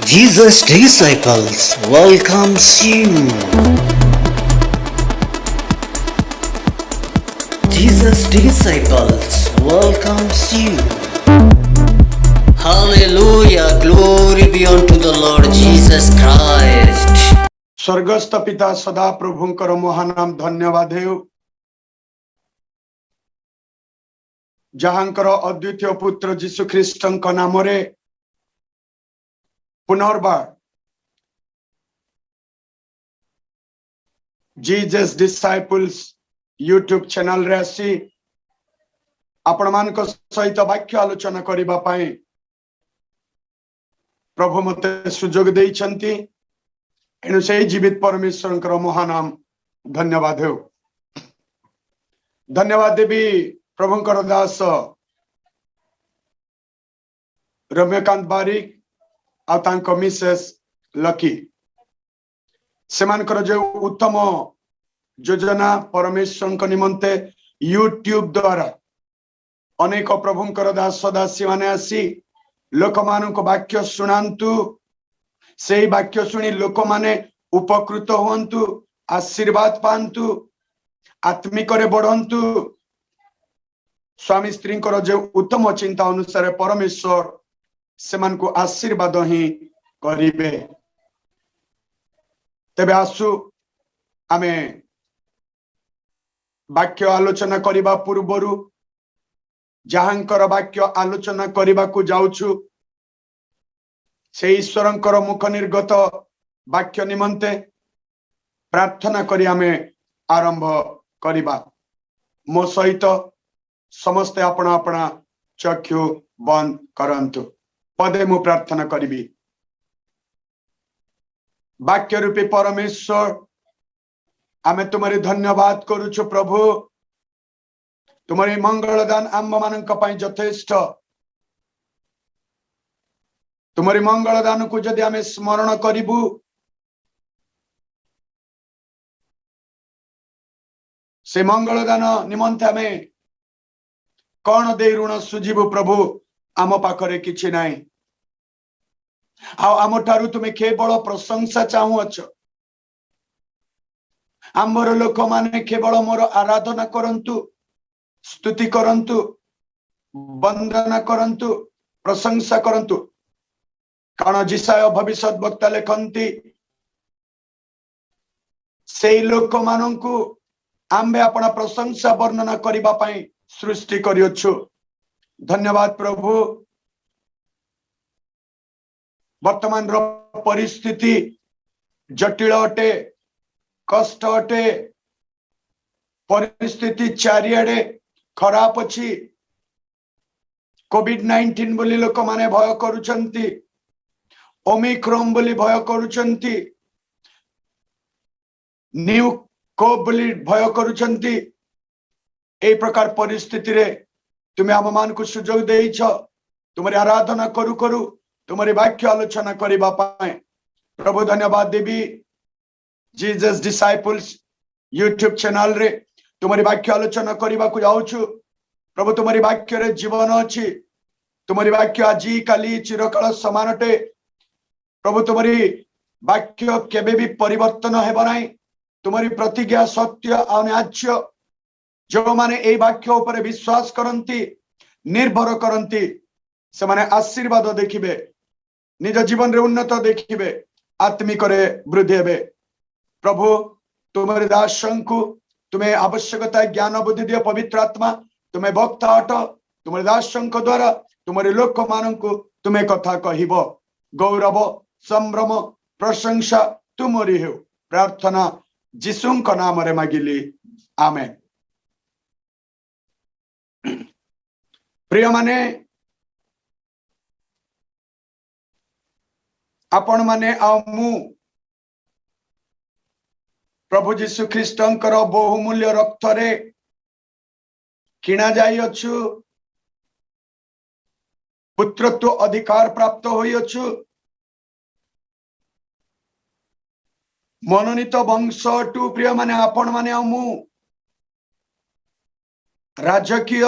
Jesus Disciples welcomes you. Jesus Disciples welcomes you. Hallelujah, glory be unto the Lord Jesus Christ. स्वर्गस्थ पिता सदा प्रभुंकर महानाम धन्यवाद हेउ जहांकर अद्वितीय पुत्र जीशु ख्रीष्टंक नाम रे पुनर्बार जीजस डिसाइपल्स यूट्यूब चैनल रे आसी आपण मानक सहित वाक्य आलोचना करिबा पई प्रभु मते सुजोग देइछंती एनु से जीवित परमेश्वरंकर महानाम धन्यवाद हेउ धन्यवाद देवी प्रभुंकर दास रम्यकांत बारिक आ मिसेस लकी सेमानकर जो उत्तम योजना परमेश्वर निमंते यूट्यूब द्वारा अनेक प्रभुंकर दास दासी माने आसी लोक मानक वाक्य शुणांतु से वाक्य शुणी लोक माने उपकृत हुंतु आशीर्वाद पांतु आत्मिक बढ़ंतु स्वामी स्त्री जो उत्तम चिंता अनुसार परमेश्वर से मान को आशीर्वाद ही करिबे तेबे आसु आमे वाक्य आलोचना करिबा पूर्वरु जहांकर वाक्य आलोचना करिबा को जाउछु से ईश्वरंकर मुख निर्गत वाक्य निमंते प्रार्थना करी आमे आरंभ करिबा मो सहित समस्ते अपना अपना चक्षु बंद करंतु पदे मु प्रार्थना करिबी वाक्य रूपी परमेश्वर आमे तुम्हारी धन्यवाद करूछु प्रभु तुम्हारी मंगल दान आम मानक पई यथेष्ट तुम्हारी मंगल दान को जदि आमे स्मरण करिबु से मंगल दान निमंते आमे कौन दे ऋण सुझीबु प्रभु आम पाखरे किछि नाही आम ठारू तुम्हें केवल प्रशंसा चाहूअछ आमर लोक माने केवल मोर आराधना करंतु स्तुति करंतु वंदना करंतु प्रशंसा करंतु कारण जिसाय भविष्य वक्ता लेखंती से लोक मानंकु आम्बे अपना प्रशंसा वर्णना करिबा पई सृष्टि करियोछु धन्यवाद प्रभु वर्तमान रो परिस्थिति जटिल अटे कष्ट अटे परिस्थिति चारिआडे खराब अछि कोविड-19 बोली लोक माने भय करूछंती ओमिक्रॉन बोली भय करूछंती न्यू को बोली भय करूछंती ए प्रकार परिस्थिति रे तुम्हें आम मान को सुजोग देइछ तुम्हारी आराधना करू करू तुम्हारी वाक्य आलोचना करिबा पाए प्रभु धन्यवाद देवी जीसस डिसाइपल्स यूट्यूब चैनल रे तुम्हारी वाक्य आलोचना करिबा को जाउछु प्रभु तुम्हारी वाक्य रे जीवन अछि तुम्हारी वाक्य आजी काली चिरकाल समानटे प्रभु तुम्हारी वाक्य केबे भी परिवर्तन हेबा नाही तुम्हारी प्रतिज्ञा सत्य अनाच्य जो माने ए वाक्य ऊपर विश्वास करंती निर्भर करंती से माने आशीर्वाद देखिबे निज जीवन रे उन्नत देखिबे आत्मिक रे वृद्धि हेबे प्रभु तुम्हारे दासं को तुम्हें आवश्यकता ज्ञान बुद्धि दियो पवित्र आत्मा तुम्हें वक्ता अट तुम्हारे दासं को द्वारा तुम्हारे लोक मानन को तुम्हें कथा कहिबो गौरव संभ्रम प्रशंसा तुमरी हो प्रार्थना जिसुं को नाम रे मागिली आमेन प्रिय माने आपण माने आमु प्रभु जीशु ख्रीष्टंकर बहुमूल्य रक्त रे किणा जाई अछु पुत्रत्व अधिकार प्राप्त होई अछु मनोनीत वंश टू प्रिय माने आपण माने आमु राजकीय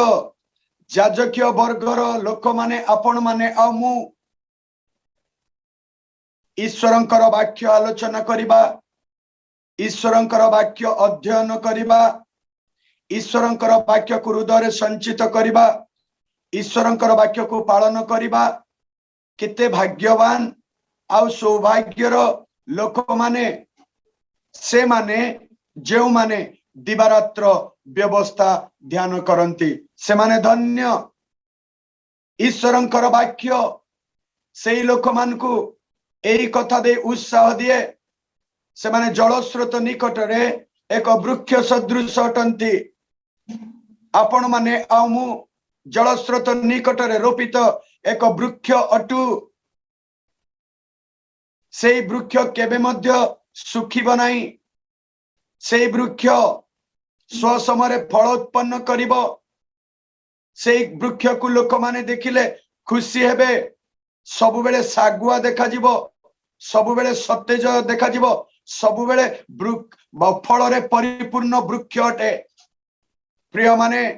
जाजकीय वर्गर लोक माने आपण माने आमु ईश्वरंकर वाक्य आलोचना करिबा, ईश्वरंकर वाक्य अध्ययन करिबा, ईश्वरंकर वाक्य को हृदय संचित करिबा, ईश्वरंकर वाक्य को पालन करिबा केते भाग्यवान आउ सौभाग्यर लोक माने से माने जो माने दिवारात्र व्यवस्था ध्यान करंती से माने धन्य। ईश्वरंकर वाक्य से लोक मान को एई कथा दे उत्साह दिए से माने जलस्रोत निकट रे एक वृक्ष सदृश अटंती। आपण माने आ मु जलस्रोत निकट रे रोपित एक वृक्ष अटु। से वृक्ष केबे मध्य सुखिब नाही, से वृक्ष स्व समय फल उत्पन्न करिबो। से वृक्ष को लोक माने देखिले खुशी हेबे, सबु बेले सागुआ देखा जिवो, सबु बेले सतेज देखा जिवो, सबु बेले फल रे परिपूर्ण वृक्ष अटे। प्रिय माने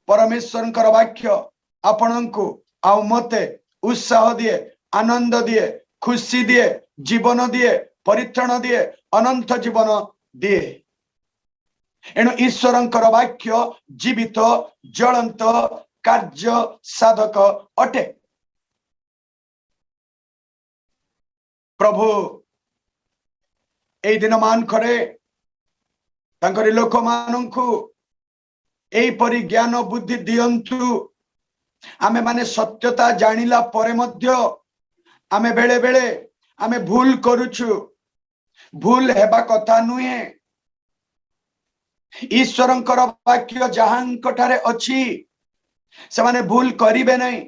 परमेश्वरंकर वाक्य आपनंकु आउ मते उत्साह दिए, आनंद दिए, खुशी दिए, जीवन दिए, परित्राण दिए, अनंत जीवन दिए। एणु ईश्वरंकर वाक्य जीवित ज्वलंत कार्य साधक अटे। प्रभु एई दिन मान करे तांकरी लोक मानंकु एई परि ज्ञान बुद्धि दियंतु। आमे माने सत्यता जानिला परे मध्य आमे बेले बेले आमे भूल करूछु। भूल हेबा कथा नुहे। ईश्वरंकर वाक्य जहांकठारे अछि से माने भूल करिबे नहीं।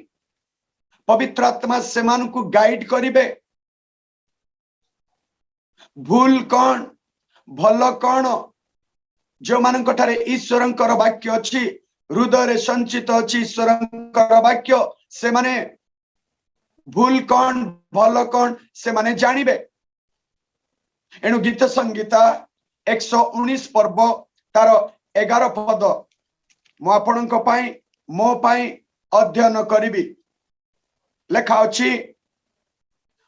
पवित्र आत्मा से मानकु गाइड करिबे। भूल कौन भल कौन जो मानकठारे ईश्वरंकर वाक्य अछि, हृदय रे संचित अछि ईश्वरंकर वाक्य, से माने भूल कौन भल कौन से माने जानिबे। एणु गीत संगीता 119 पर्व तार 11 पद मु आपणक पाई मो पाई अध्ययन करिबी। लेखा अछि,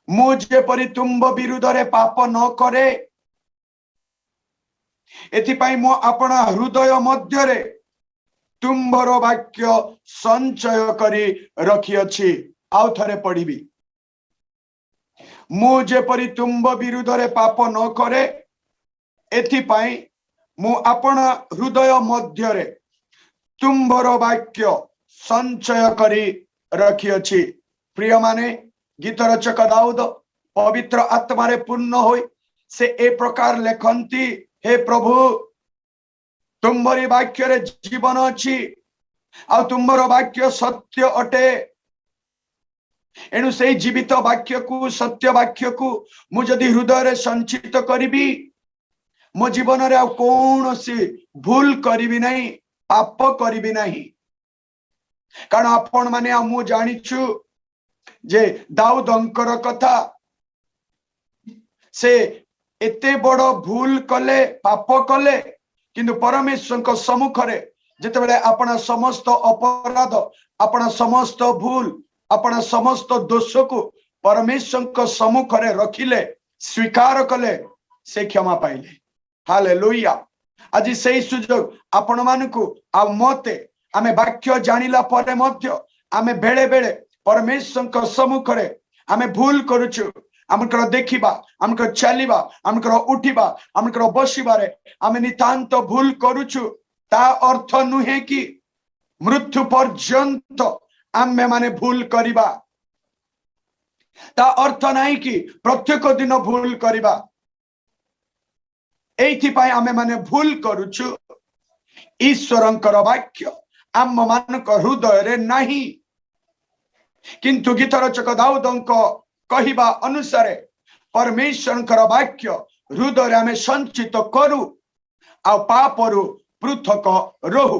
मु जेपरि तुंब विरुद्ध रे पाप न करे एथिपाई मो आपण हृदय मध्य रे तुम्बर वाक्य संचय करी रखी अछि। आउ थरे पढ़िबी। मु जेपरि तुंब विरुद्ध रे पाप न करे एथिपाई मु आपण हृदय मध्य रे तुम्बर वाक्य संचय करी रखी अछि। प्रिय माने गीत रचक दाऊद पवित्र आत्मा रे पूर्ण होई से ए प्रकार लेखंती, हे प्रभु तुमरी वाक्य रे जीवन अछि आ तुमर वाक्य सत्य अटे। एणु से जीवित वाक्य को सत्य वाक्य को मु जदि हृदय रे संचित करिबी, मो जीवन रे आ कौन सी भूल करिबी नहीं, पाप करिबी नहीं। कारण आपण माने आ मु जानिछु जे दाऊदंकर कथा से एते बड़ भूल कले, पाप कले, किंतु परमेश्वर को सम्मुखरे जेतेबेले आपण समस्त अपराध, आपण समस्त भूल, आपण समस्त दोष को परमेश्वर को सम्मुखरे रखिले, स्वीकार कले, से क्षमा पाइले। हालेलुया। आज से सुजोग आपण मानकु आ मते आमे वाक्य जानिला परे मध्य आमे बेले बेले परमेश्वर को सम्मुखरे आमे भूल करूछु। आमकर देखिबा, आमकर चलिबा, आमकर उठिबा, आमकर बसिबारे आमे नितांत भूल करूछु। ता अर्थ नुहे कि मृत्यु पर्यंत आमे माने भूल करिबा। ता अर्थ नाही कि प्रत्येक दिन भूल करिबा। एइथिपाई आमे माने भूल करूछु। ईश्वरंकर वाक्य आम मानक हृदय रे नाही। किंतु गीत रचक दाऊदंक कहिबा अनुसार परमेश्वरंकर वाक्य हृदय रे आमे संचित करू आ पापरु पृथक रहु।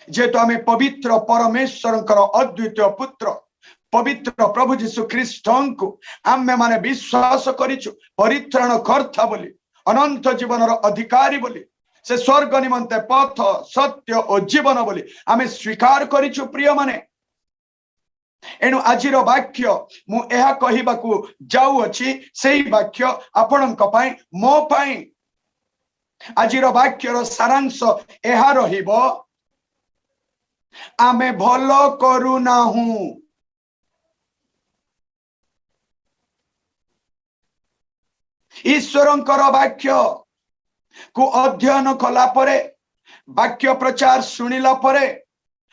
जेतु आमे पवित्र परमेश्वरंकर अद्वितीय पुत्र पवित्र प्रभु जीशु ख्रीष्टंकु आमे माने विश्वास करिछु परित्राण कर्ता बोली, अनंत जीवन अधिकारी बोली, से स्वर्ग निमंते पथ सत्य और जीवन बोली आमे स्वीकार करिछु। प्रिय माने एणु आजिर वाक्य मु एहा कहिबाकू जाउअछि सेही वाक्य आपणक पई मो पई आजिर वाक्यर सारांश एहा रहिबो आमे भलो करू नाहु ईश्वरंकर वाक्य को अध्ययन कला परे वाक्य प्रचार सुनिला परे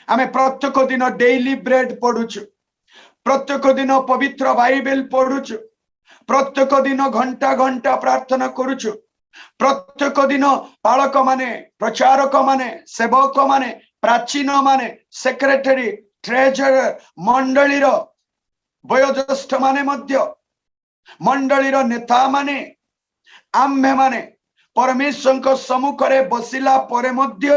आमे प्रत्येक दिन डेली ब्रेड पढुछु प्रत्येक दिन पवित्र बाइबल पढुछु प्रत्येक दिन घंटा घंटा प्रार्थना करुछु प्रत्येक दिन पालक माने प्रचारक माने सेवक माने प्राचीन माने सेक्रेटरी ट्रेजरर मंडलीर वयोज्येष्ठ माने मध्य मंडलीर नेता माने आम्भे माने परमेश्वर को सम्मुखरे बसिला परे मध्य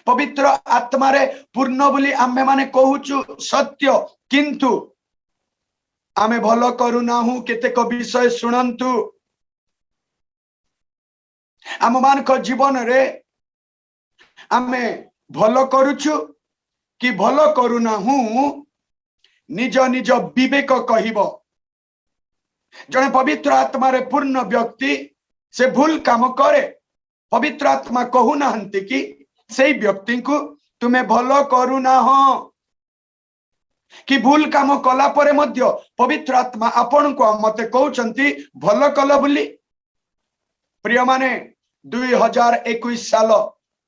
पवित्र आत्मा रे पूर्ण बोली आम्भे माने कहूचु सत्य किंतु आमे भलो करू नाहु केतेक विषय सुनंतु आम मान को जीवन रे आमे भलो करूछु कि भलो करू नाहु निज निज विवेक कहिबो जने पवित्र आत्मा रे पूर्ण व्यक्ति से भूल काम करे पवित्र आत्मा कहू नाहंती कि सेई व्यक्ति को तुम्हें भलो करू ना हो कि भूल काम कला परे मध्य पवित्र आत्मा आपण को मते कहउचंती भलो कल बुली प्रिय माने 2021 साल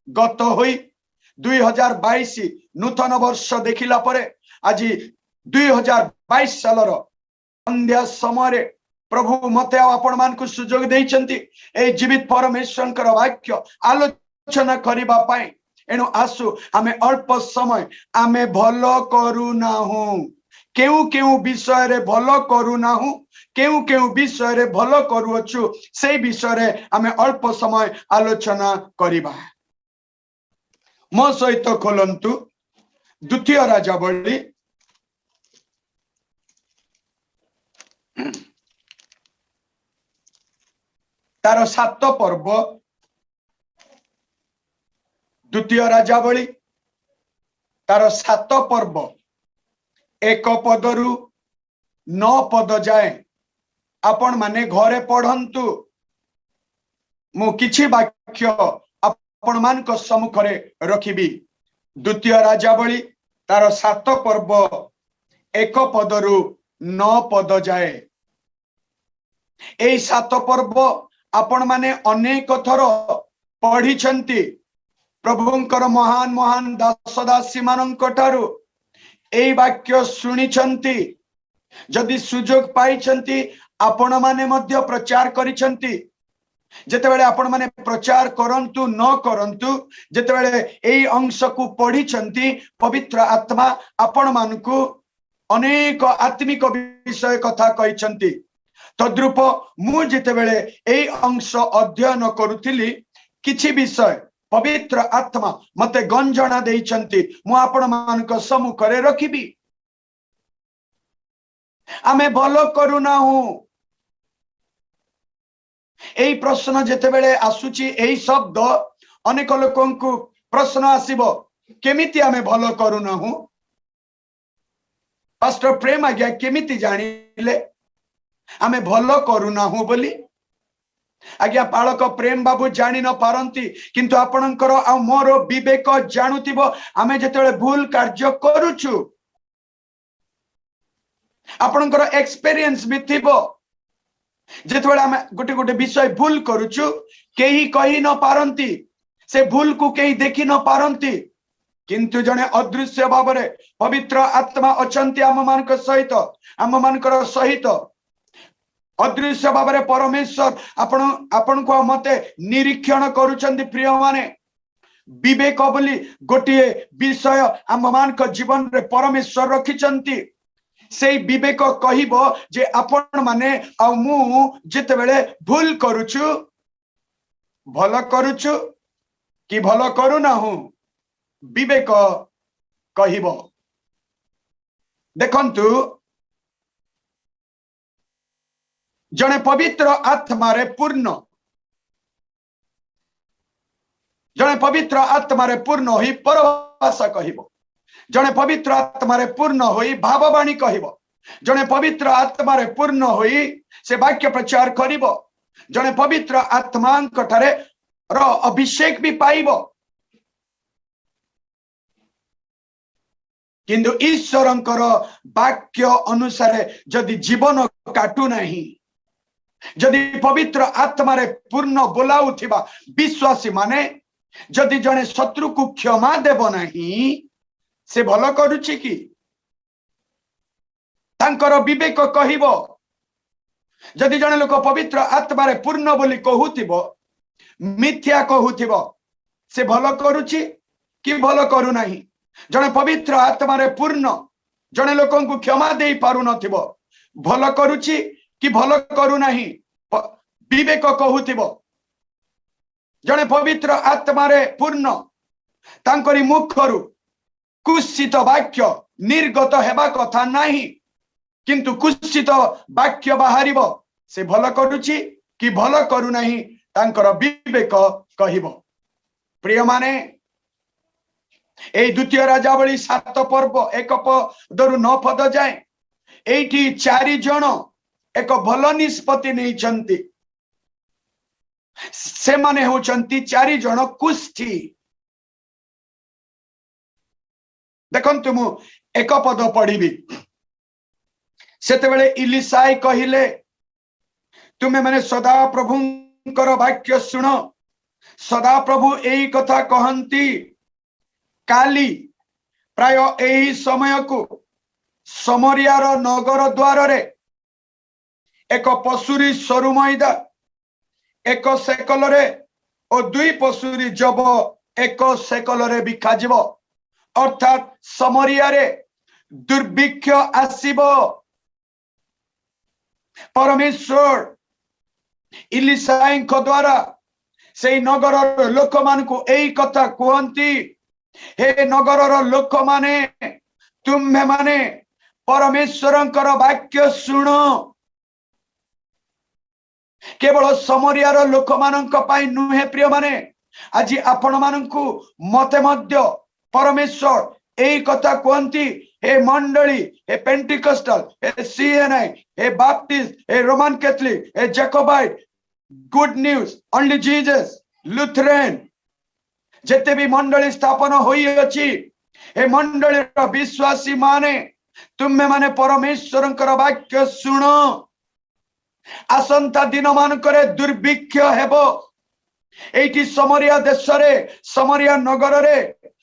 गत होई 2022 नूतन वर्ष देखिला परे आज 2022 सालर संध्या समय प्रभु मते आपण मान को सुजोग देइचंती ए जीवित परमेश्वर वाक्य आलोचना करिबा पाई एणु आसु आमे अल्प समय आमे भलो करू नाहु केउ केउ विषय रे भलो करू नाहु केउ केउ विषय रे भलो करूछु से विषय रे आमे अल्प समय आलोचना करिबा मो सहित खोलंतु द्वितीय राजावली तार 7 पर्व द्वितीय राजावली तार 7 पर्व 1 पदरु 9 पद जाए आपण माने घरे पढ़ंतु मु किछि वाक्य आपण मान को सम्मुखरे रखिबी द्वितीय राजावली तार 7 पर्व 1 पदरु 9 पद जाए एई 7 पर्व आपण माने अनेक थर पढ़ी प्रभुंकर महान महान दास दासी मानक ठारू एई वाक्य सुनिछंती जदि सुजोग पाइछंती आपण माने मध्य प्रचार करिछंती जेतेबेले आपण माने प्रचार करंतु न करंतु जेतेबेले एई अंश को पढ़िछंती पवित्र आत्मा आपण मानकु अनेक आत्मिक विषय कथा कहिछंती तद्रूप मु जेतेबेले एई अंश अध्ययन करुथिली किछि विषय पवित्र आत्मा मते गंजना देइछंती मु आपण मानक सम्मुखरे रखिबी आमे भलो करू नाहु एई प्रश्न जेतेबेले आसुची एई शब्द अनेक लोकंकु प्रश्न आसीबो केमिति आमे भलो करू नाहु पास्टर प्रेम आज्ञा केमिति जानिले आमे भलो करू नाहु बोली आज्ञा पालक प्रेम बाबू जानी न पारंती किंतु आपणकर आ मोर विवेक जानुतिबो आमे जेतेबेले भूल कार्य करूछु आपणकर एक्सपीरियंस भी थिबो जेतेबेले आमे गोटे गोटे विषय भूल करूछु केही कहि न पारंती से भूल को केही देखि न पारंती किंतु जने अदृश्य भावरे पवित्र आत्मा अचंती आम मानक सहित आम मानकर सहित अदृश्य भावरे परमेश्वर आपण को मते निरीक्षण करूचंती प्रिय माने विवेक बोली गोटे विषय आम मानक जीवन रे परमेश्वर रखिचंती से विवेक कहिबो जे आपण माने आ मु जेतेबेले भूल करूछु भलो करूछु कि भलो करू ना हूं विवेक कहिबो देखंतु जने पवित्र आत्मा रे पूर्ण जने पवित्र आत्मा रे पूर्ण होई परभाषा कहिबो जने पवित्र आत्मा पूर्ण होई भाववाणी कहब, जने पवित्र आत्मा पूर्ण होई से वाक्य प्रचार करिब, जने पवित्र आत्मा ठारे रो अभिषेक भी पाइब। किंतु ईश्वरंकर वाक्य अनुसार जदि जीवन काटू नहीं, जदि पवित्र आत्मा पूर्ण बोलाउथिबा विश्वासी माने जदि जने शत्रु को क्षमा देव नहीं, से भल करुछि कि? तांकर विवेक कहिबो। जदि जने लोक पवित्र आत्मा पूर्ण बोली कहूथिबो, मिथ्या कहूथिबो, से भल करुछि कि भल करू नहीं? जने पवित्र आत्मा पूर्ण जने लोकन को क्षमा दे पारु नथिबो, भल करुछि कि भल करू नहीं? विवेक कहूथिबो। जने पवित्र आत्मा पूर्ण तांकरी मुखरु कुत्सित वाक्य निर्गत हेबा कथा नहीं, किंतु कुत्सित वाक्य बाहरिबो, से भल करुछि कि भल करू नहीं? तांकर विवेक कहिबो। प्रिय माने ए द्वितीय राजावली 7 पर्व 1 पदरु 9 पद जाए एठी 4 जन एक भल निष्पत्ति नहीं चंती। से माने होचंती 4 जन कुष्ठी। देखंतु मु 1 पद पढ़िबी। सेतेबेले इलिसाई कहिले, तुमे माने सदा प्रभुंकर वाक्य सुन। सदा प्रभु एही कथा कहंती, काली प्राय एही समय को समरियार नगर द्वार रे एक पशुरी सरु मैदा 1 सेकल रे और 2 पशुरी जब 1 सेकल रे बिका जिवो। अर्थात समरिया रे दुर्भिक्ष आसीबो। परमेश्वर इलिसाई द्वारा से नगर लोक मान को एही कथा कहंती, हे नगर लोक माने तुम्हे माने परमेश्वरंकर वाक्य सुनो। केवल समरियार लोक मानक पाई नुहे प्रिय माने, आज आपण मानकु मते मध्य परमेश्वर एही कथा कहंती, हे मंडली, हे पेंटिकस्टल, हे सीएनआई, हे बाप्टिस्ट, हे रोमन कैथोलिक, हे Jacobite, good news, only Jesus, Lutheran, जेते भी मंडली स्थापन होई अछि, हे मंडली विश्वासी माने तुम्हे माने परमेश्वरंकर वाक्य सुनो। आसंता दिन मानकरे दुर्भिक्ष हेबो। एठी समरिया देश रे, समरिया नगर रे,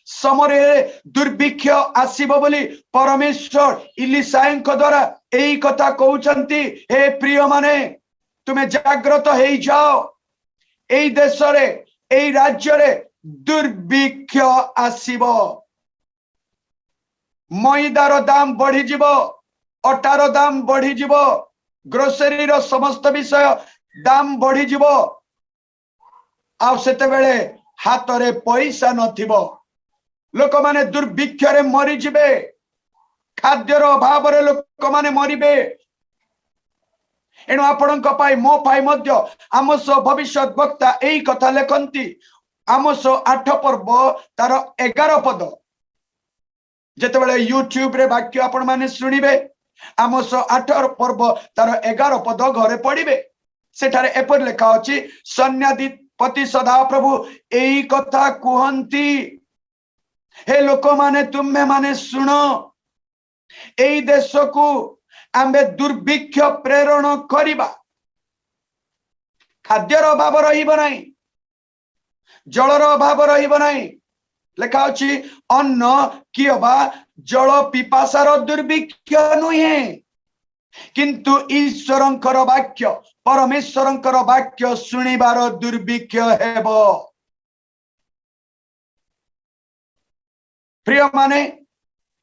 समरे दुर्भिक्ष आसीबो बोली परमेश्वर इलिसाई द्वारा एही कथा कहउचंती। हे प्रिय माने तुमे जागृत हेई जाओ। एही देश रे, एही राज्य रे दुर्भिक्ष आसीबो। मैदार दाम बढ़ी जीवो, अटार दाम बढ़ी जीवो, ग्रोसरी रो समस्त विषय दाम बढ़ी जीवो। आ सेते बेले हाथ रे पैसा नथिबो। लोक माने दुर्भिक्ष रे मरी जिबे। खाद्यर अभाव रे लोक माने मरिबे। एणु आपणक पाई मो पाई मध्य आमोस भविष्य वक्ता एही कथा लेखंती। आमोस 8 पर्व तार 11 पद जेते बेले यूट्यूब रे वाक्य आपण माने सुनिबे, आमोस 8 पर्व तार 11 पद घरे पढ़िबे। सेठारे एपर लेखा अछि, सैन्याधिपति सदा प्रभु एही कथा कहंती, हे लोक माने तुम्हे माने सुनो। एही देश को आम्बे दुर्भिक्ष प्रेरण करिबा। खाद्यर अभाव रहिबो नाही, जलर अभाव रहिबो नाही। लेखा अछि, अन्न कियबा जल पिपासार दुर्भिक्ष नुहे, किंतु ईश्वरंकर वाक्य, परमेश्वरंकर वाक्य सुनिबार दुर्भिक्ष हेबो। प्रिय माने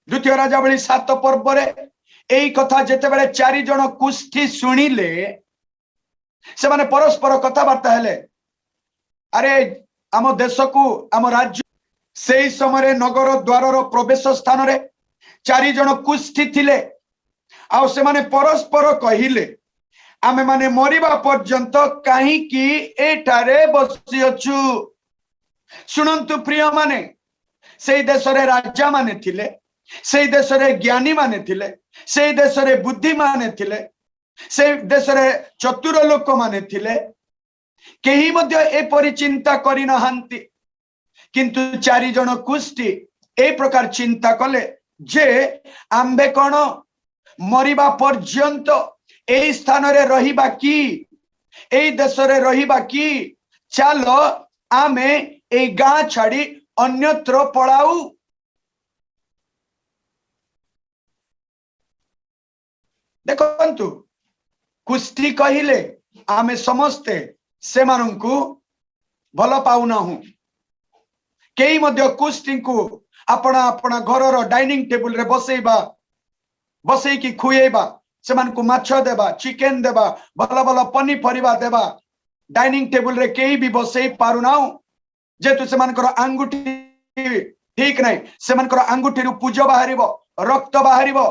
द्वितीय राजावली 7 पर्व रे एही कथा जेतेबेले 4 जन कुष्ठी सुनिले, से माने परस्पर कथाबार्ता हेले, अरे आम देश को, आम राज्य, से समय नगर द्वार प्रवेश स्थान रे 4 जन कुष्ठी थिले। आ से माने परस्पर कहिले, आमे माने मरिबा पर्यंत काहे कि एठारे बसी अछु। सुनंतु प्रिय माने, से देश रे राजा माने थिले, से देश रे ज्ञानी माने थिले, से देश रे बुद्धि माने थिले, से देश रे चतुर लोक माने थिले, केही मध्य एपरि चिंता करि नहांती। किंतु 4 जन कुष्टी ए प्रकार चिंता कले जे आंबे कोन मरिबा पर्यंत ए स्थान रे रहिबा की, ए देश रे रहिबा की, चलो आमे ए गाँ छाड़ी अन्यत्र पळाऊ। देखंतु कुष्टी कहिले आमे समस्ते से मानंकु भल पाउना हूं। केही मध्य कुष्टी को अपना अपना घर डाइनिंग टेबल रे बसई की खुएबा, से मान को माछ देबा, चिकन देबा, भल भल पनी परिबा देबा, डाइनिंग टेबल रे केही भी बसई पारुना जेतु से मान आंगुठी ठीक नहीं, से मान आंगुठी रु पूज बाहरिबो, रक्त बाहरिबो।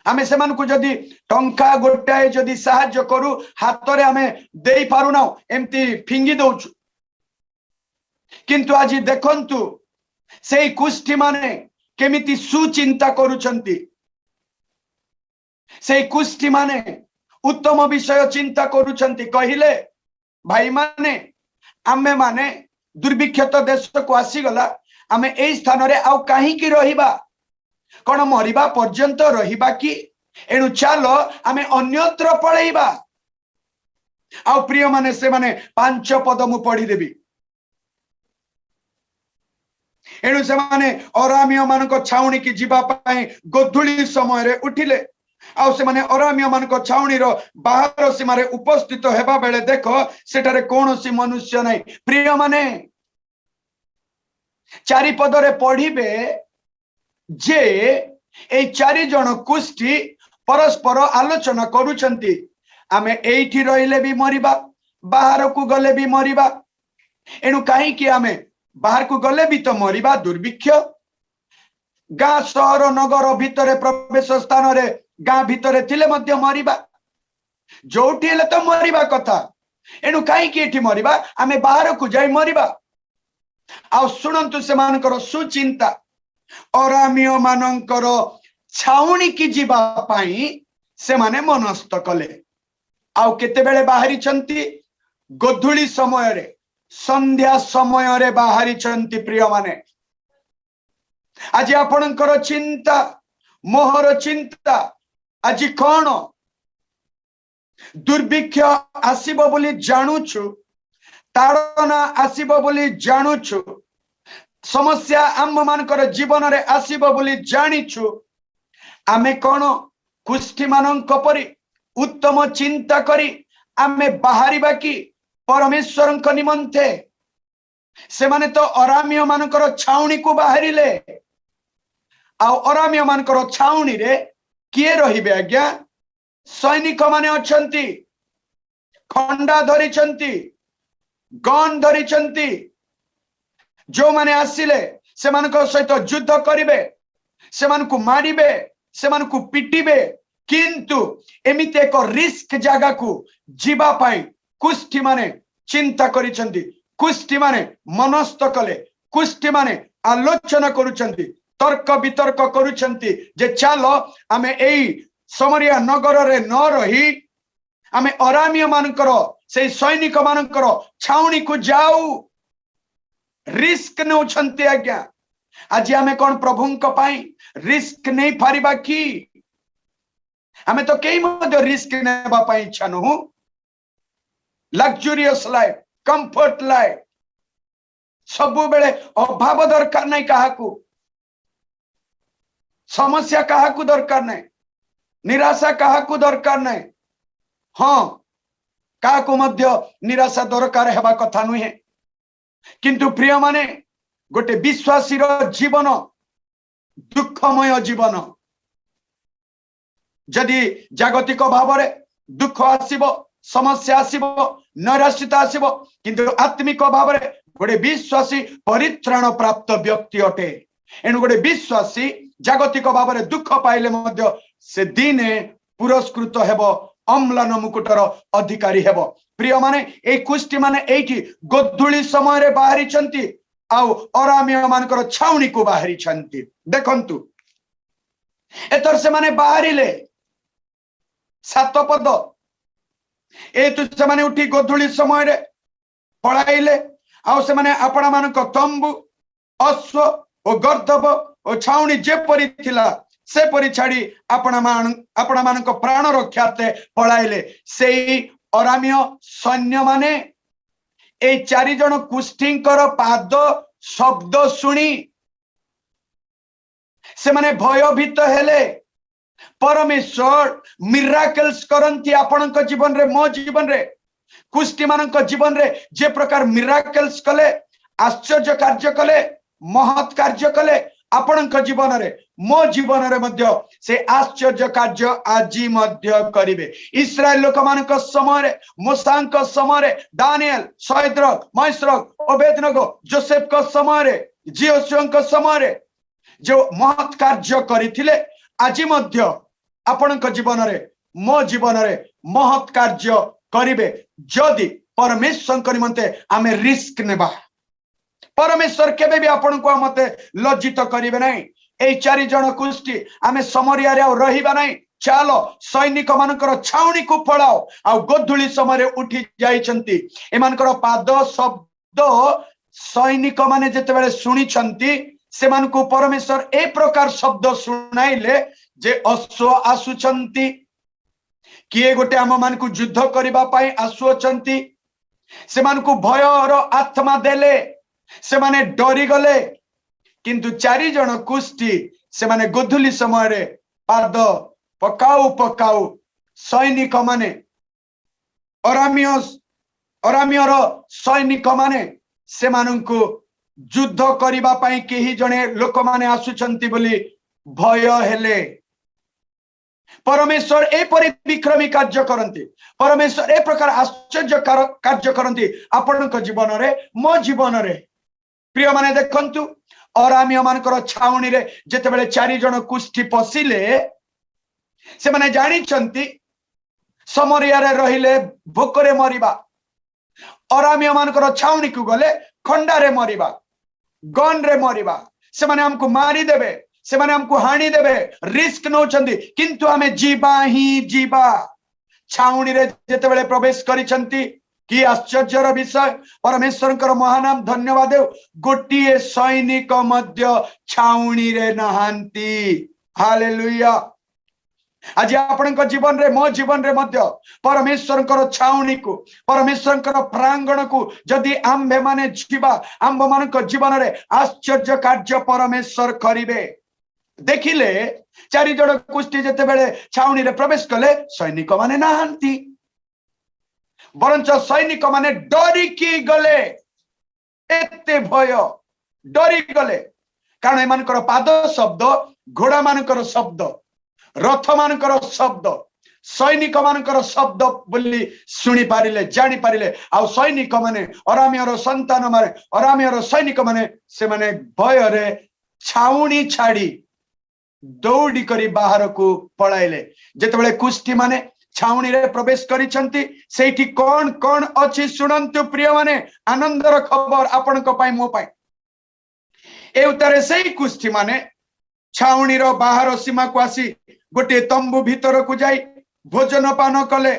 आमे से मान को जदी टंका गोटाए जदी साहाय्य करू हाथ रे आमे देई पारुना, एमती फिंगी दउछु। किंतु आज देखंतु से कुष्ठी माने केमिति सुचिंता करूछंती, से कुष्ठी माने उत्तम विषय चिंता करूछंती। कहिले भाई माने आमे माने दुर्भिक्षत देश को आसी गला, आमे एई स्थान रे आउ काहे की रहिबा, कोन मरिबा पर्यंत रहिबा की, एनु चालो आमे अन्यत्र पळेइबा। आउ प्रिय माने से माने 5 पद मु पढी देबी। एनु से माने अरामियो मानको छाउणी की जीवा पाए गोधुली समय रे उठिले। आउ से माने अरामियो मानको छाउणी रो बाहर सीमा रे उपस्थित हेबा बेले देखो सेटारे कोनोसी मनुष्य नै। प्रिय माने 4 पद रे पढिबे जे ए 4 जन कुष्ठी परस्पर आलोचना करूछंती, आमे एठी रहिले भी मरिबा, बाहर को गले भी मरिबा। एनु काहे कि आमे बाहर को गले भी तो मरिबा, दुर्भिक्ष गाँ शहर नगर भितरे प्रवेश स्थान रे गाँ भितरे थिले मध्य मरिबा, जोठी हेले तो मरिबा कथा। एनु काहे कि एठी मरिबा, आमे बाहर को जाई मरिबा। आ सुनंतु से मानकर सुचिंता, अरामियो मानकर छाउणी की जीवा पाई से माने मनस्थ कले। आउ केते बेले बाहरी चंती, गोधुली समय रे, संध्या समय रे बाहरी चंती। प्रिय माने आज आपणकर चिंता, मोहर चिंता आज कौन? दुर्भिक्ष आसीबो बोली जानुछु, ताड़ना आसीबो बोली जानुछु, समस्या आम मानकर जीवन रे आसीबो बोली जानिछु। आमे कौन कुष्ठी मानक परि उत्तम चिंता करी आमे बाहरिबा की परमेश्वर निमंते? से माने तो अरामियो मानकर छाउणी को बाहरिले। आ अरामियो मानकर छाउणी रे किए रहिबे आज्ञा? सैनिक माने अछंती, खंडा धरिछंती, गन धरिछंती, जो माने आसिले से मानकर सहित युद्ध करिबे, से मानकु मारिबे, से मानकु पिटिबे। किंतु एमिते एक रिस्क जगह को जीवा पाई कुष्ठी माने चिंता करिछंती, कुष्ठी माने मनस्थ कले, कुष्ठी माने आलोचना करूछंती, तर्क वितर्क करूछंती जे चालो आमे एई समरिया नगर रे न रही आमे अरामियो मानकर से सैनिक मानकर छाउणी को जाऊ। रिस्क नउछंती आज्ञा। आज आमे कोन प्रभुंक पाई रिस्क नहीं पारिबा की? आमे तो केही मध्य रिस्क नेबा पाई इच्छा नहु। लग्जरियस लाइफ, कंफर्ट लाइफ, सबु बेले अभाव दरकार नहीं, काहाकू समस्या काहाकू दरकार नहीं, निराशा काहाकू दरकार नहीं। हाँ, काहाकू मध्य निराशा दरकार हेबा कथा नुहे। किंतु प्रिय माने गोटे विश्वासी रो जीवन दुखमय जीवन। जदि जागतिक भाव रे दुख आसीबो, समस्या आसीबो, नैराश्यता आसीबो, किंतु आत्मिक भाव रे गोटे विश्वासी परित्राण प्राप्त व्यक्ति अटे। एनु गोटे विश्वासी जागतिक भाव रे दुख पाइले मध्य से दिने पुरस्कृत हेबो, अम्लान मुकुटर अधिकारी हेबो। प्रिय माने ए कुष्ठी माने एठी गोधुली समय रे बाहरी चंती, आउ अरामीय मानकर छाउनी को बाहरी छंती देखंतु एतर से माने बाहरिले सात पद एतु से माने उठी गोधुली समय रे पळाइले आउ से माने आपणा मानक तंबू अश्व ओ गर्दभ ओ छाउनी जे परि थिला से परि छाड़ी आपणा मानक प्राण रक्षार्थे पळाइले सेई अरामीय सैन्य माने ए चारि जण कुष्ठींकर पाद शब्द सुनी से माने भयभीत हेले परमेश्वर मिराकल्स करंती आपणक जीवन रे मो जीवन रे कुष्ठी मानक जीवन रे जे प्रकार मिराकल्स कले आश्चर्य कार्य कले महत् कार्य कले आपणक जीवन रे मो जीवन रे मध्य से आश्चर्य कार्य आजी मध्य करिवे इस्राएल लोक मानक समय रे मूसांक समय रे दानिएल शद्रक मैशरक अबेदनगो जोसेफ का समय रे जियोशुआ का समय रे जो महत् कार्य करिथिले आजी मध्य आपणक जीवन रे मो जीवन रे महत् कार्य करिवे जदि परमेश्वर निमंते आमे रिस्क नेबा परमेश्वर केबे भी आपन को मते लज्जित करिवे नहीं ए चारि जण कुष्ठी आमे समरिया रे रहिबा नहीं चालो सैनिक मानकर छाउनी को फळाओ आ गोधुली समय उठी जाइछंती एमानकर पाद शब्द सैनिक माने जते बेले सुनी छंती से मान को परमेश्वर ए प्रकार शब्द सुनाइले जे अश्व आसुछंती किए गोटे आम मान को युद्ध करबा पई आसुछंती से मान को भय और आत्मा देले से माने डरी गले किंतु चारि जण कुष्ठी से माने गोधुली समय रे पाद पकाऊ पकाऊ सैनिक माने अरामीयर सैनिक माने से माननको युद्ध करबा पई केही जणे लोक माने आसुछंती बोली भय हेले परमेश्वर ए परि विक्रमी कार्य करंती परमेश्वर ए प्रकार आश्चर्य कार्य करंती आपनक जीवन रे मो जीवन रे प्रिय माने देखंतु अरामीय मानकर छाउनी रे जते बेले चारि जण कुष्ठी पसिले से माने जानि छंती समरिया रे रहिले भोकरे मरिबा अरामीय मानकर छाउनी को गले खंडा रे मरिबा गन रे मरिबा से माने हमको मारी देबे से माने हमको हानि देबे रिस्क नो छंती किंतु हमें जीवा ही जीवा छाउनी रे जते बेले प्रवेश करि छंती कि आश्चर्यर विषय परमेश्वर महानाम धन्यवाद गोटे सैनिक मध्य छाउनी रे नहांती हालेलुया आज आपण जीवन रे मो जीवन रे मध्य परमेश्वर छाउनी को परमेश्वर प्रांगण को जदि आम्भे माने जीवा आम्भ मान जीवन रे आश्चर्य कार्य परमेश्वर करिवे देखिले चारि जण कुष्ठी जते बेले छाउनी रे प्रवेश कले सैनिक माने नहांती बरंच सैनिक माने डरिकी गले एते भय डरी गले कारण एमानकर पाद शब्द घोड़ा मानकर शब्द रथ मानकर शब्द सैनिक मानकर शब्द बोली सुनी पारिले जानी पारिले आ सैनिक माने अरामीयर संतान माने अरामीयर सैनिक माने से माने भय रे छाउनी छाड़ी दौड़ी करी बाहर को पळाइले जेतेबेले कुष्ठी माने छाउनी रे प्रवेश करिसंती सेठी कोन कोन अछि सुनंतु प्रिय माने आनंदर खबर आपन को पाई मो पाई ए उतारे सेही कुष्ठी माने छाउनी रो बाहर सीमा को आसी गोटे तंबू भीतर को जाई भोजन पान कले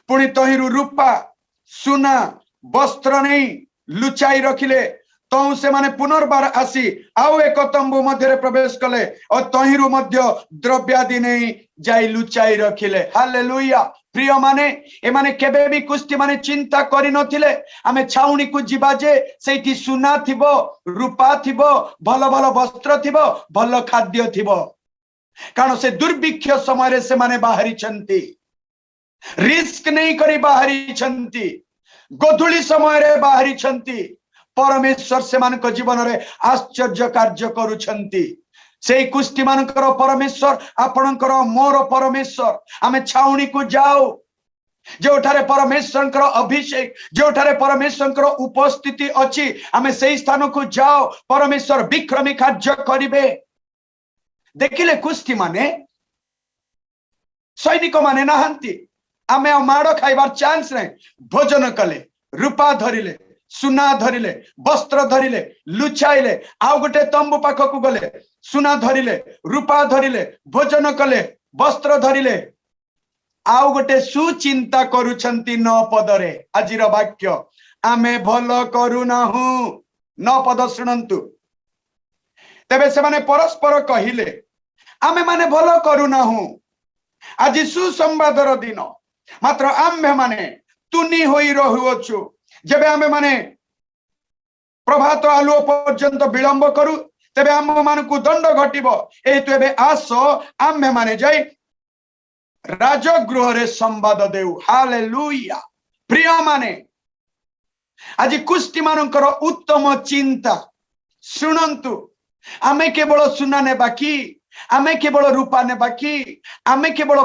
पुणी तहिरु रूपा सुना वस्त्र नहीं लुचाई रखिले तो से माने पुनर्बार आसी आउ एक तंबू मध्य प्रवेश कले और तहिरु मध्य द्रव्यादि नहीं जाई लुचाई रखिले हालेलुया प्रिय माने ए माने केबे भी कुष्ठी माने चिंता करि नथिले आमे छाउनी को जिबा जे सेठी सुना थिबो रूपा थिबो भलो भलो वस्त्र थिबो भलो खाद्य थिबो कारण से दुर्भिक्ष समय रे से माने बाहरी छंती रिस्क नहीं करी बाहरी छंती गोधुली समय रे बाहरी छंती परमेश्वर से मान को जीवन रे आश्चर्य कार्य करूछंती से कुष्ठी मानकर परमेश्वर आपणकर मोर परमेश्वर आमे छाउनी को जाओ जोठारे परमेश्वर अभिषेक जोठारे परमेश्वर उपस्थिति अछि आमे सेही स्थान को जाओ परमेश्वर विक्रमी कार्य करिवे देखिले कुष्ठी माने सैनिक माने नहांती आमे माड़ खाइबार चांस नहीं भोजन कले रूपा धरिले सुना धरिले वस्त्र धरिले लुचाइले आउ गोटे तंबू पाखक गले सुना धरिले रूपा धरिले भोजन कले वस्त्र धरिले आउ गोटे सुचिंता करुछंती 9 पदरे आजिर वाक्य आमे भल करूनाहु 9 पद शुणंतु तेबे से माने परस्पर कहिले आमे माने भल करूनाहु आज सुसंवादर दिन मात्र आम्भे माने तुनी होई रहुअछु जबे आमे माने प्रभात आलुओ पर्यंत विलंब करू तेबे आम मानकु दंड घटिबो एतु एबे आस आम्भे माने जाई राजगृह रे संवाद देउ हालेलुया प्रिय माने आज कुष्टी मानकर उत्तम चिंता शुणंतु आमे केवल सुना ने बाकी आमे केवल रूपा ने बाकी आमे केवल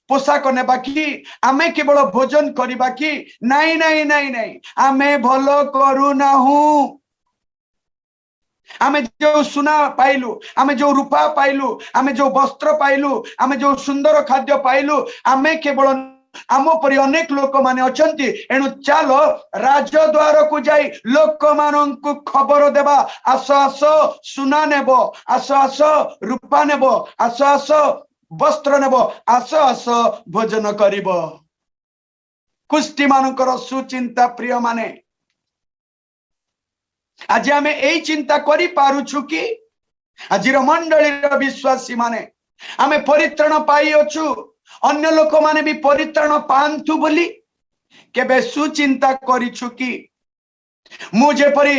पोशाक ने बाकी आमे केवल भोजन करबा की नहीं नहीं नहीं नहीं आमे भलो करू नाहु आमे जो सुना पाइलु आमे जो रूपा पाइलु आमे जो वस्त्र पाइलु आमे जो सुंदर खाद्य पाइलु आमे केवल आम परि अनेक लोक माने अछंती एनु चालो राजद्वार को जाई लोक माननकु खबर देबा आस आस सुना नेबो आस आस रूपा नेबो आस आस वस्त्र नेबो आस आस भोजन करिबो कुष्टी मानकर सुचिंता प्रिय माने आज आमे एई चिंता करि पारुछु कि आजिर मंडलीर विश्वासी माने आमे परित्राण पाई अछु अन्य लोक माने भी परित्राण पांतु बोली केबे सुचिंता करिछु कि मु जेपरि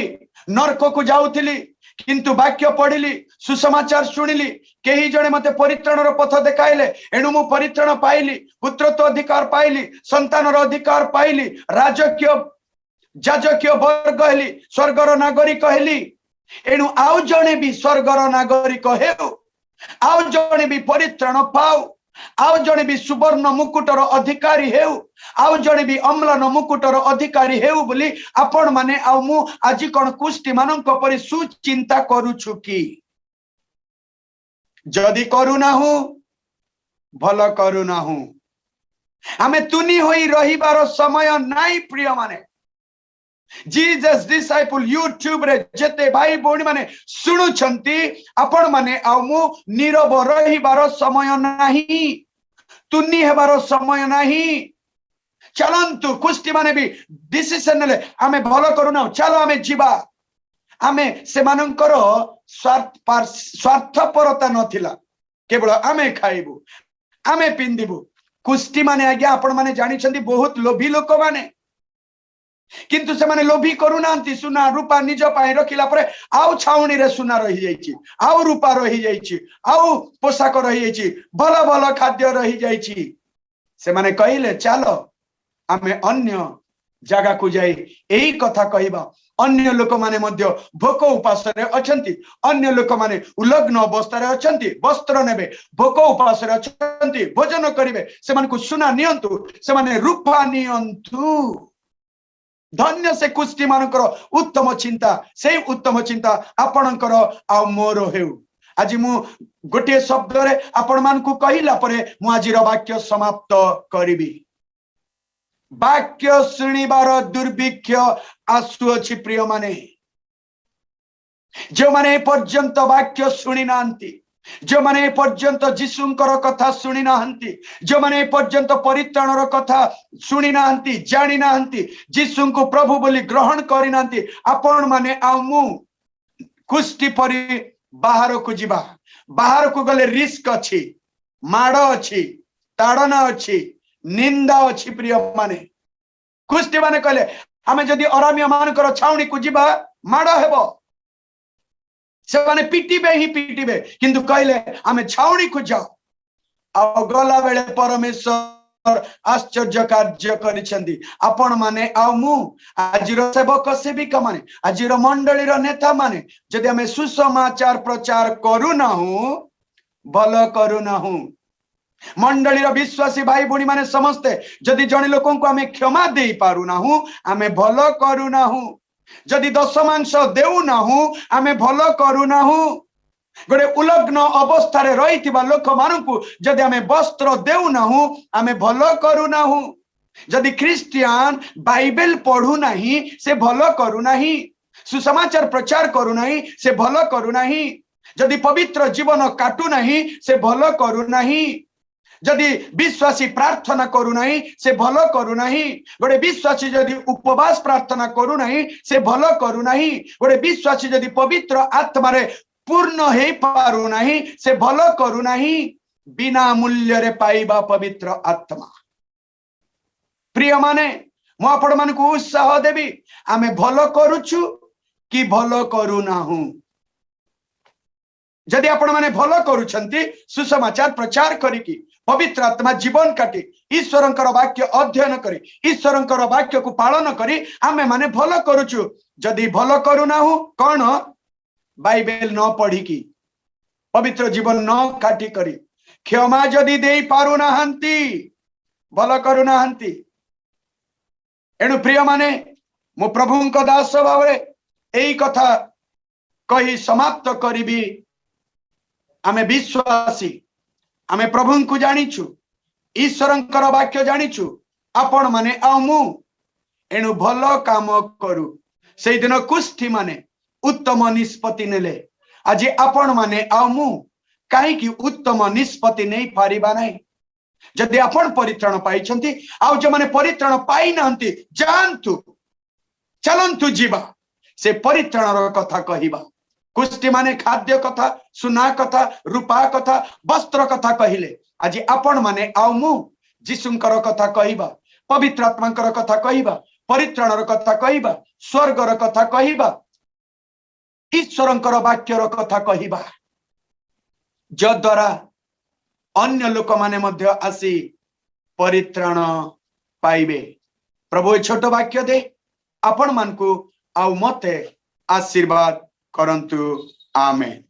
नरक को जाउथिली किंतु वाक्य पढ़िली सुसमाचार शुणिली केही जणे मते परित्राणर पथ देखाइले एणु मु परित्राण पाइली पुत्रत्व अधिकार पाइली संतानर अधिकार पाइली राजकीय जाजकीय वर्ग हेली स्वर्गर नागरिक हेली एणु आउ जणे भी स्वर्गर नागरिक हेउ आउ जणे भी परित्राण पाउ आउ जणे भी सुवर्ण मुकुटर अधिकारी हेउ आउ जणे भी अम्लान मुकुटर अधिकारी हेउ बोली आपण माने आउ मु आज कोन कुष्टी मानक परि सुचिंता करूछु कि जदि करूनाहु भल करूनाहु आमे तुनी होई रहिबार समय नाई प्रिय माने जीसस डिसाइपल यूट्यूब रे जेते भाई बोणी माने सुनु छंती आपण माने आउ मु नीरव रहिबार समय नाही तुनी हेबार समय नाही चलंतु कुष्टी माने भी डिसिजन ले आमे भलो करूना चलो आमे जीवा आमे से मानकर स्वार्थपरता नथिला केवल आमे खाइबु आमे पिंदिबु कुष्टी माने आज्ञा आपण माने जानि छंती बहुत लोभी लोक माने किंतु से माने लोभी करूनांती सुना रूपा निज पाई रखिला परे आउ छाउनी रे सुना रही जाईची आउ रूपा रही जाईची आउ पोशाक रही जाईची भलो भलो खाद्य रही जाईची से माने कहिले चलो आमे अन्य जगह को जाई एही कथा कहिबा अन्य लोक माने मध्य भोक उपास रे अछंती अन्य लोक माने उलग्न अवस्था रे अछंती वस्त्र नेबे भोक उपास रे अछंती भोजन करिवे से माने को सुना नियंतु से माने रूपा नियंतु धन्य से कुष्टी मानकर उत्तम चिंता से उत्तम चिंता आपणकर आ मोर हेउ आज मु गोटे शब्द रे आपण मान को कहिला परे मु आजिर वाक्य समाप्त करिबी वाक्य शुणिबार दुर्भिक्ष आसु अछि प्रिय माने जो माने पर्यंत वाक्य शुणी नांती जो माने पर्यंत जीशुंकर कथा शुणी नाहंती जो माने पर्यंत परित्राणर कथा शुणी नाहंती जानि नाहंती जीशु को प्रभु बोली ग्रहण करि नाहंती आपण माने आउ मु कुष्टी परि बाहर को जीवा बाहर को गले रिस्क अछि माड़ अछि ताड़ना अछि निंदा अछि प्रिय माने कुष्टी माने कहले आमे जदि अरामिया मानकर छाउनी को जीवा माड़ हेबो से माने पिटिबे ही पिटिबे किंतु कहले आमे छाउनी को जाओ आ गला बेले परमेश्वर आश्चर्य कार्य करिसेंदी आपण माने आ मु आजिर सेवक सेविका माने आजिर मंडलीर नेता माने जदि आमे सुसमाचार प्रचार करू नाहु भल करू नाहु मंडलीर विश्वासी भाई भूणी माने समस्ते जदि जने लोकन को आमे क्षमा देई पारू नाहु आमे भल करू नाहु जदि दशमांश देउ नाहु आमे भल करू नाहु गोटे उलग्न अवस्था रे रहिथिबा लोक मानकु जदि आमे वस्त्र देउ नाहु आमे भल करू नाहु जदि ख्रिस्टियान बाइबल पढ़ू नहीं से भलो करू नहीं, सुसमाचार प्रचार करू नहीं से भलो करू नहीं, जदि पवित्र जीवन काटू नहीं से भलो करू नहीं, जदि विश्वासी प्रार्थना करू नहीं से भलो करू नहीं, गोटे विश्वासी जदि उपवास प्रार्थना करू नहीं से भलो करू नहीं, गोटे विश्वासी जदि पवित्र आत्मा रे पूर्ण हे पारू नहीं से भलो करू नहीं, बिना मूल्य रे पाइबा पवित्र आत्मा। प्रिय माने मु आपण मान को उत्साह देवी, आमे भलो करूछु कि भलो करू नाहु। जदि आपण माने भलो करूछंती सुसमाचार प्रचार करिकी पवित्र आत्मा जीवन काटी ईश्वरंकर वाक्य अध्ययन करी ईश्वरंकर वाक्य को पालन करी आमे माने भलो करूछु। जदि भलो करू नाहु कौन बाइबल न पढ़ी की पवित्र जीवन न काटी करी क्षमा जदि दे पारू नाहंती भलो करू नाहंती। एणु प्रिय माने मु प्रभु को दास भाव यही कथा कही समाप्त करी। आमे विश्वासी आमे प्रभु को जानिछु ईश्वरंकर वाक्य जानिछु आपण माने आमु एणु भलो काम करू। से दिन कुष्ठी माने उत्तम निष्पत्ति नेले आज आपण माने आमु कहीं उत्तम निष्पत्ति नहीं पारिबा नहीं। जदि आपण परित्राण पाइछंती आउ जो माने परित्राण पाई नांती जानतु चलंतु जीवा से परित्राणर कथा कहिबा। कुष्ठी माने खाद्य कथा सुना कथा रूपा कथा वस्त्र कथा कहिले आज आपण माने आउ मु जीशुंकर कथा कहिबा पवित्र आत्मांकर कथा कहिबा परित्राणर कथा कहिबा स्वर्गर कथा कहिबा ईश्वरंकर वाक्यर कथा कहिबा जद्वारा अन्य लोक माने मध्य आसी परित्राण पाइबे। प्रभु छोट वाक्य दे आपण मान को आउ मते आशीर्वाद करंतु। आमेन।